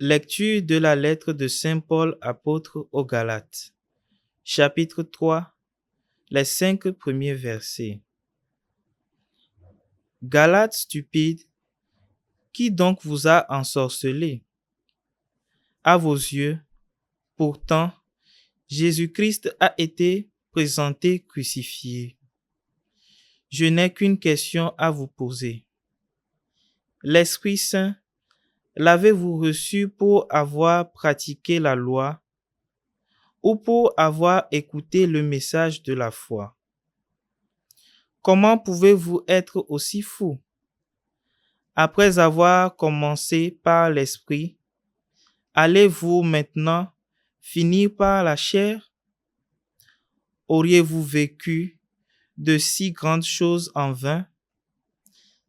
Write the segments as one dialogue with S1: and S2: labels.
S1: Lecture de la lettre de Saint Paul apôtre aux Galates. Chapitre 3. Les 5 premiers versets. Galates stupides, qui donc vous a ensorcelé? À vos yeux, pourtant, Jésus-Christ a été présenté crucifié. Je n'ai qu'une question à vous poser. L'Esprit Saint, l'avez-vous reçu pour avoir pratiqué la loi ou pour avoir écouté le message de la foi? Comment pouvez-vous être aussi fou? Après avoir commencé par l'Esprit, allez-vous maintenant finir par la chair? Auriez-vous vécu de si grandes choses en vain?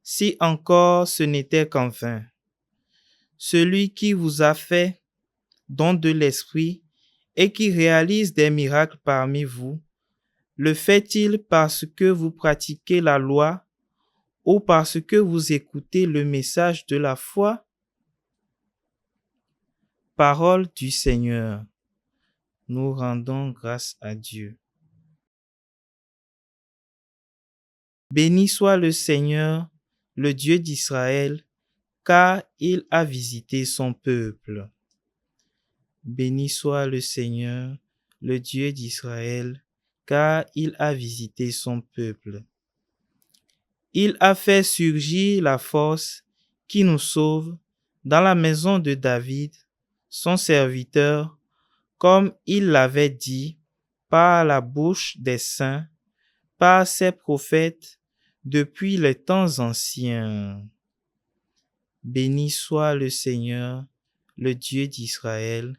S1: Si encore ce n'était qu'en vain. Celui qui vous a fait don de l'Esprit et qui réalise des miracles parmi vous, le fait-il parce que vous pratiquez la loi ou parce que vous écoutez le message de la foi? Parole du Seigneur. Nous rendons grâce à Dieu. Béni soit le Seigneur, le Dieu d'Israël, car il a visité son peuple. Béni soit le Seigneur, le Dieu d'Israël, car il a visité son peuple. Il a fait surgir la force qui nous sauve dans la maison de David, son serviteur, comme il l'avait dit par la bouche des saints, par ses prophètes, depuis les temps anciens. Béni soit le Seigneur, le Dieu d'Israël,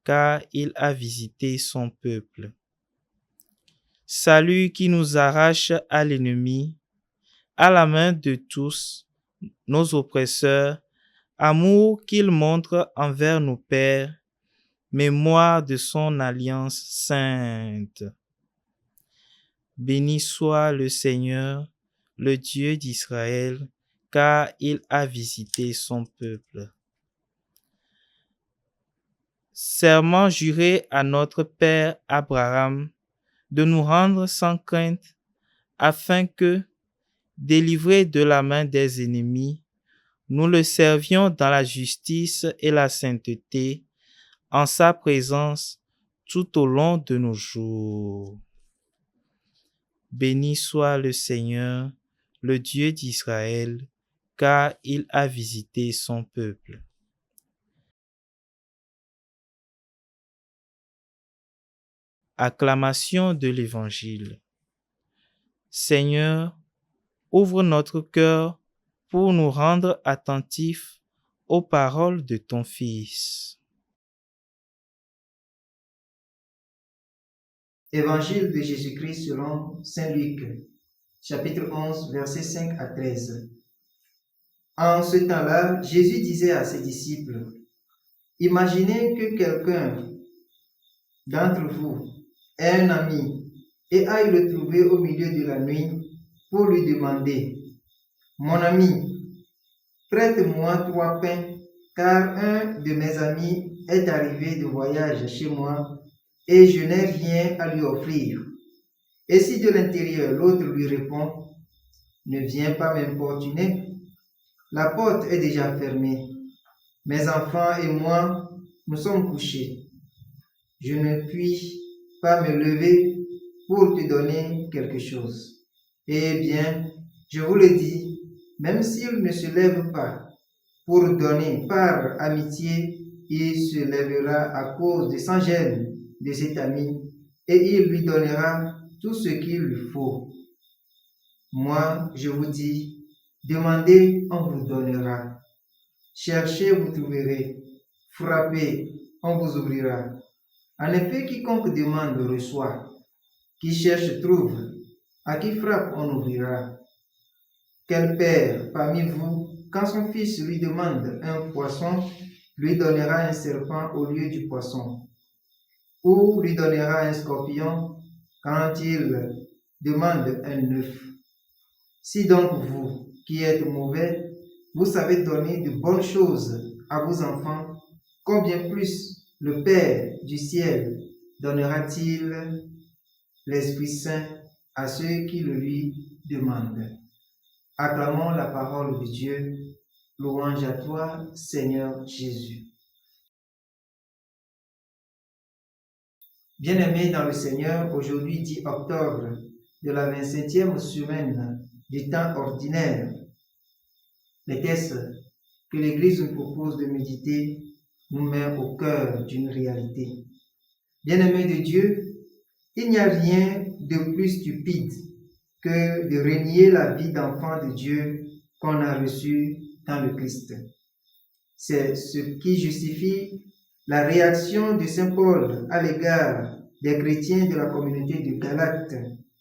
S1: car il a visité son peuple. Salut qui nous arrache à l'ennemi, à la main de tous nos oppresseurs, amour qu'il montre envers nos pères, mémoire de son alliance sainte. Béni soit le Seigneur, le Dieu d'Israël, car il a visité son peuple. Serment juré à notre Père Abraham de nous rendre sans crainte, afin que, délivrés de la main des ennemis, nous le servions dans la justice et la sainteté, en sa présence tout au long de nos jours. Béni soit le Seigneur, le Dieu d'Israël, car il a visité son peuple. Acclamation de l'Évangile. Seigneur, ouvre notre cœur pour nous rendre attentifs aux paroles de ton Fils.
S2: Évangile de Jésus-Christ selon Saint Luc, chapitre 11, versets 5 à 13. En ce temps-là, Jésus disait à ses disciples, « Imaginez que quelqu'un d'entre vous ait un ami et aille le trouver au milieu de la nuit pour lui demander, « Mon ami, prête-moi 3 pains, car un de mes amis est arrivé de voyage chez moi et je n'ai rien à lui offrir. » Et si de l'intérieur l'autre lui répond, « Ne viens pas m'importuner, la porte est déjà fermée. Mes enfants et moi, nous sommes couchés. Je ne puis pas me lever pour te donner quelque chose. » Eh bien, je vous le dis, même s'il ne se lève pas pour donner par amitié, il se lèvera à cause de sans gêne de cet ami et il lui donnera tout ce qu'il lui faut. Moi, je vous dis, demandez, on vous donnera. Cherchez, vous trouverez. Frappez, on vous ouvrira. En effet, quiconque demande reçoit. Qui cherche trouve. À qui frappe, on ouvrira. Quel père parmi vous, quand son fils lui demande un poisson, lui donnera un serpent au lieu du poisson? Ou lui donnera un scorpion quand il demande un œuf? Si donc vous, qui êtes mauvais, vous savez donner de bonnes choses à vos enfants, combien plus le Père du ciel donnera-t-il l'Esprit Saint à ceux qui le lui demandent. Acclamons la parole de Dieu. Louange à toi, Seigneur Jésus. Bien-aimés dans le Seigneur, aujourd'hui 10 octobre de la 27e semaine du temps ordinaire, les textes que l'Église nous propose de méditer nous met au cœur d'une réalité. Bien-aimés de Dieu, il n'y a rien de plus stupide que de renier la vie d'enfant de Dieu qu'on a reçue dans le Christ. C'est ce qui justifie la réaction de Saint Paul à l'égard des chrétiens de la communauté de Galate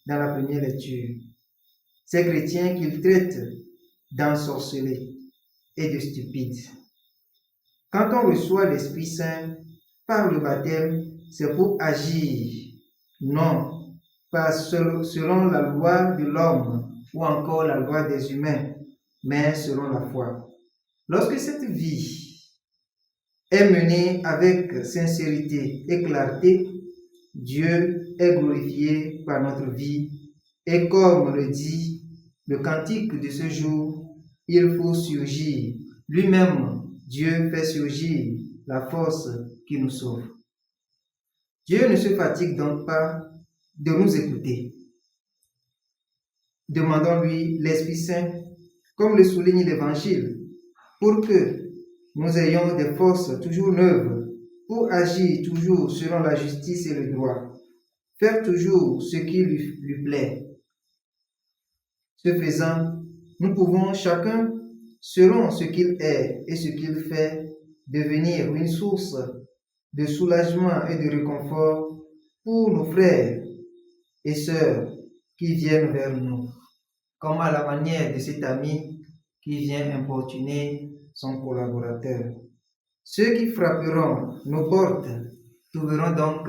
S2: dans la première lecture. Ces chrétiens qu'il traite d'ensorcelés et de stupides. Quand on reçoit l'Esprit Saint par le baptême, c'est pour agir, non pas selon la loi de l'homme ou encore la loi des humains, mais selon la foi. Lorsque cette vie est menée avec sincérité et clarté, Dieu est glorifié par notre vie et comme le dit le cantique de ce jour, il faut surgir. Lui-même, Dieu fait surgir la force qui nous sauve. Dieu ne se fatigue donc pas de nous écouter. Demandons-lui l'Esprit Saint, comme le souligne l'Évangile, pour que nous ayons des forces toujours neuves pour agir toujours selon la justice et le droit, faire toujours ce qui lui plaît. Ce faisant, nous pouvons chacun, selon ce qu'il est et ce qu'il fait, devenir une source de soulagement et de réconfort pour nos frères et sœurs qui viennent vers nous, comme à la manière de cet ami qui vient importuner son collaborateur. Ceux qui frapperont nos portes trouveront donc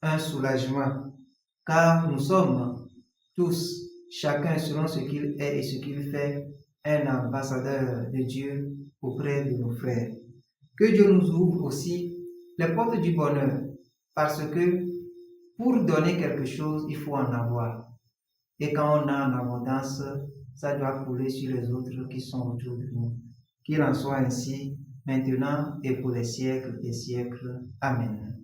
S2: un soulagement, car nous sommes tous, chacun selon ce qu'il est et ce qu'il fait, un ambassadeur de Dieu auprès de nos frères. Que Dieu nous ouvre aussi les portes du bonheur, parce que pour donner quelque chose, il faut en avoir. Et quand on a en abondance, ça doit couler sur les autres qui sont autour de nous. Qu'il en soit ainsi, maintenant et pour les siècles des siècles. Amen.